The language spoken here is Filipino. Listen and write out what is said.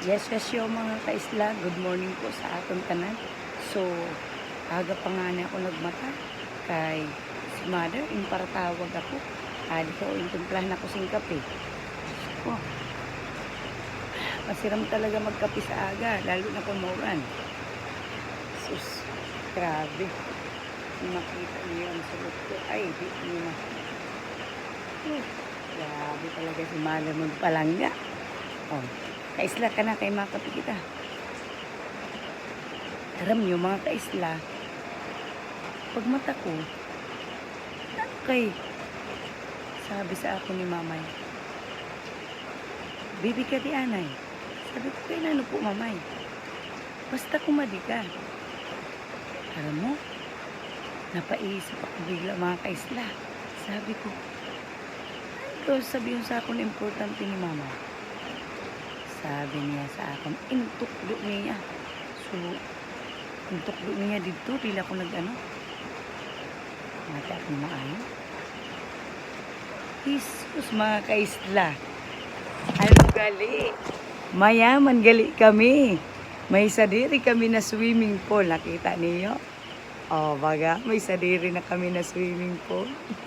Yes, yes yo mga kaisla. Good morning po sa atong tanan. So, aga pa nga na ako nagmata kay si mother, yung para tawag ako. Adi ko, yung timplahan ako sing kape. Oh, masiram talaga magkape sa aga, lalo na kumuran. Sus, grabe. Kung makita niyo ang sulot ko, ay, di niyo na. Grabe talaga si mother magpalangga. Oh, kaisla ka na kay makapi kita. Aram nyo mga kaisla, pag mata ko, kay sabi sa ako ni mamay, baby ka di anay. Sabi ko, kay nano po mamay? Basta kumadi ka. Alam mo, napaisip ako bigla mga kaisla. Sabi ko, ano sabi yung sa akin importante ni mama? Sabi niya sa akin, intukdo niya. So, intukdo niya dito, pila ko nag-ano. Mati akong maayo. Jesus, mga kaisla. Ano gali? Mayaman gali kami. May sadiri kami na swimming pool. Nakita niyo? O, baga, may sadiri na kami na swimming pool.